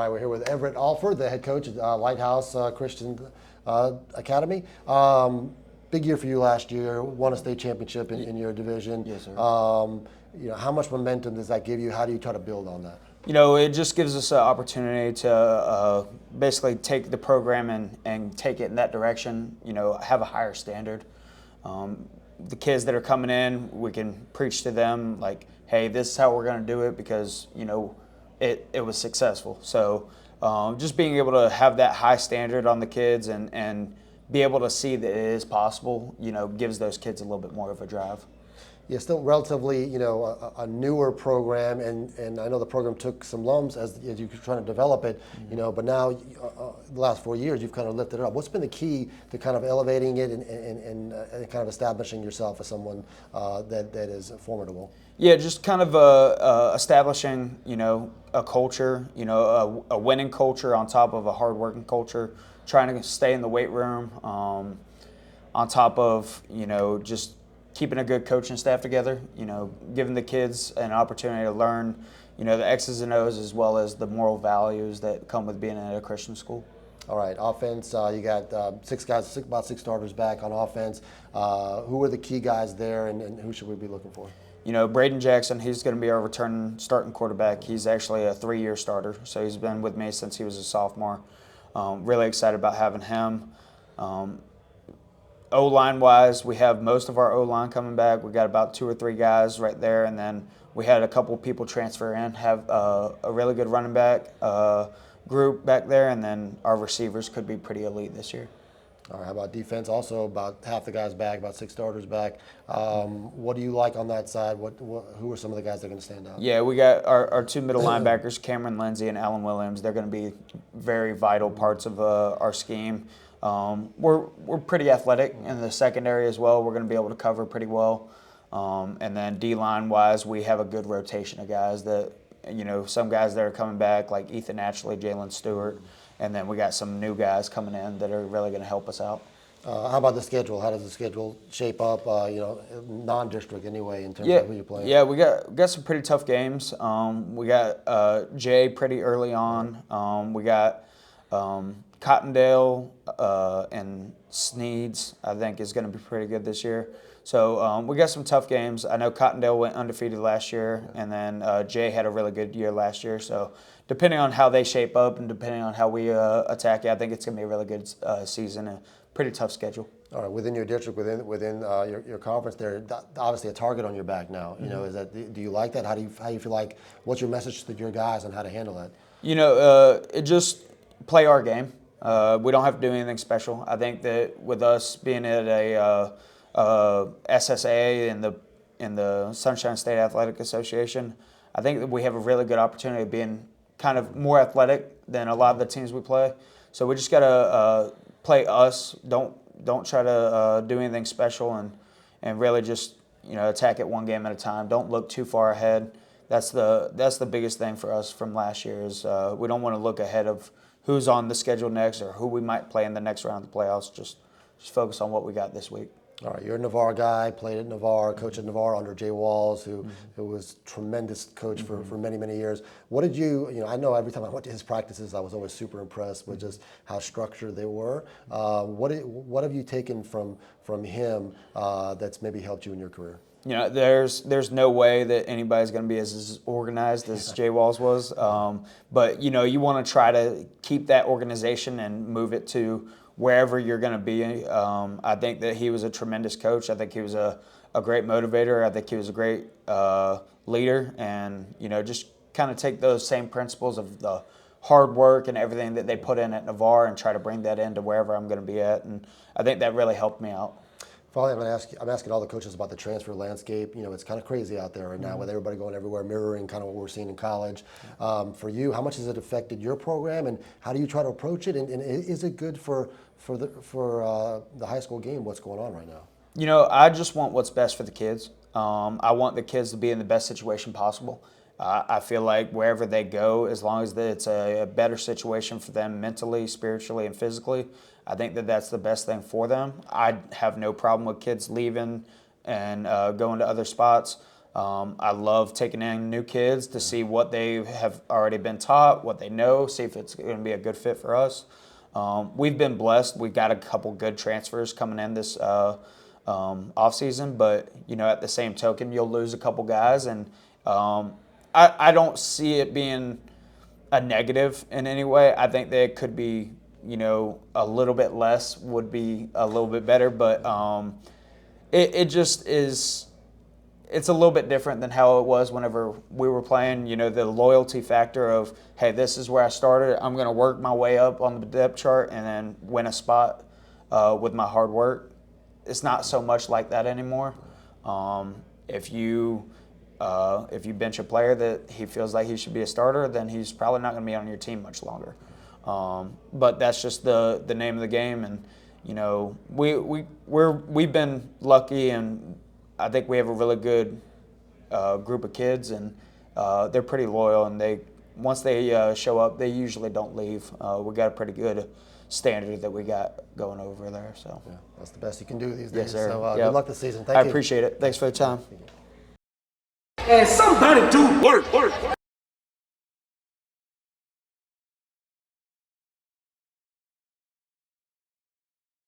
right, we're here with Everett Alford, the head coach at Lighthouse Christian Academy. Big year for you last year. Won a state championship in your division. Yes, sir. How much momentum does that give you? How do you try to build on that? It just gives us an opportunity to basically take the program and take it in that direction, have a higher standard. The kids that are coming in, we can preach to them like, hey, this is how we're going to do it because, it was successful. So just being able to have that high standard on the kids and be able to see that it is possible, gives those kids a little bit more of a drive. Yeah, still relatively, a newer program, and I know the program took some lumps as you were trying to develop it, but now the last 4 years you've kind of lifted it up. What's been the key to kind of elevating it and kind of establishing yourself as someone that is formidable? Yeah, just kind of establishing, a culture, a winning culture on top of a hard-working culture, trying to stay in the weight room, on top of, just keeping a good coaching staff together, giving the kids an opportunity to learn, the X's and O's as well as the moral values that come with being at a Christian school. All right, offense, you got six guys, about six starters back on offense. Who are the key guys there, and who should we be looking for? Braden Jackson, he's going to be our returning starting quarterback. He's actually a 3-year starter, so he's been with me since he was a sophomore. Really excited about having him. O-line wise, we have most of our O-line coming back. We got about 2 or 3 guys right there, and then we had a couple people transfer in, have a really good running back group back there, and then our receivers could be pretty elite this year. All right, how about defense? Also, about half the guys back, about 6 starters back. What do you like on that side? Who are some of the guys that are going to stand out? Yeah, we got our 2 middle linebackers, Cameron Lindsay and Alan Williams. They're going to be very vital parts of our scheme. We're pretty athletic in the secondary as well. We're going to be able to cover pretty well. And then D-line wise, we have a good rotation of guys that, some guys that are coming back like Ethan Ashley, Jalen Stewart, and then we got some new guys coming in that are really going to help us out. How about the schedule? How does the schedule shape up, non-district anyway, in terms of who you're playing? Yeah, we got some pretty tough games. We got Jay pretty early on. We got Cottondale and Sneeds, I think, is going to be pretty good this year. So we got some tough games. I know Cottondale went undefeated last year, and then Jay had a really good year last year. So depending on how they shape up and depending on how we attack it, I think it's going to be a really good season and pretty tough schedule. All right, within your district, within your conference, there obviously a target on your back now. Is that, do you like that? How do you feel like? What's your message to your guys on how to handle that? It just play our game. We don't have to do anything special. I think that with us being at a SSA in the Sunshine State Athletic Association, I think that we have a really good opportunity of being kind of more athletic than a lot of the teams we play. So we just got to play us. Don't try to do anything special and really just attack it one game at a time. Don't look too far ahead. That's the biggest thing for us from last year is we don't want to look ahead of who's on the schedule next or who we might play in the next round of the playoffs. Just focus on what we got this week. All right, you're a Navarre guy, played at Navarre, coached at Navarre under Jay Walls, who was a tremendous coach for many, many years. What did I know every time I went to his practices, I was always super impressed with just how structured they were. What have you taken from him that's maybe helped you in your career? There's no way that anybody's going to be as organized as Jay Walls was. But, you want to try to keep that organization and move it to wherever you're going to be. I think that he was a tremendous coach. I think he was a great motivator. I think he was a great leader. And, just kind of take those same principles of the hard work and everything that they put in at Navarre and try to bring that into wherever I'm going to be at. And I think that really helped me out. Finally, I'm asking all the coaches about the transfer landscape. It's kind of crazy out there right now with everybody going everywhere, mirroring kind of what we're seeing in college. For you, how much has it affected your program, and how do you try to approach it? And is it good for the high school game? What's going on right now? I just want what's best for the kids. I want the kids to be in the best situation possible. I feel like wherever they go, as long as it's a better situation for them mentally, spiritually, and physically, I think that that's the best thing for them. I have no problem with kids leaving and going to other spots. I love taking in new kids to see what they have already been taught, what they know, see if it's going to be a good fit for us. We've been blessed. We've got a couple good transfers coming in this offseason, but at the same token, you'll lose a couple guys, and I don't see it being a negative in any way. I think that it could be, a little bit less would be a little bit better, but it just is. It's a little bit different than how it was whenever we were playing. The loyalty factor of, hey, this is where I started. I'm going to work my way up on the depth chart and then win a spot with my hard work. It's not so much like that anymore. If you bench a player that he feels like he should be a starter, then he's probably not going to be on your team much longer. But that's just the name of the game, and we've been lucky, and I think we have a really good group of kids, and they're pretty loyal, and once they show up, they usually don't leave. We got a pretty good standard that we got going over there. So yeah, that's the best you can do these days. Yes, sir. So Yep. good luck this season. Thank you. I appreciate it. Thanks for the time. And somebody do work.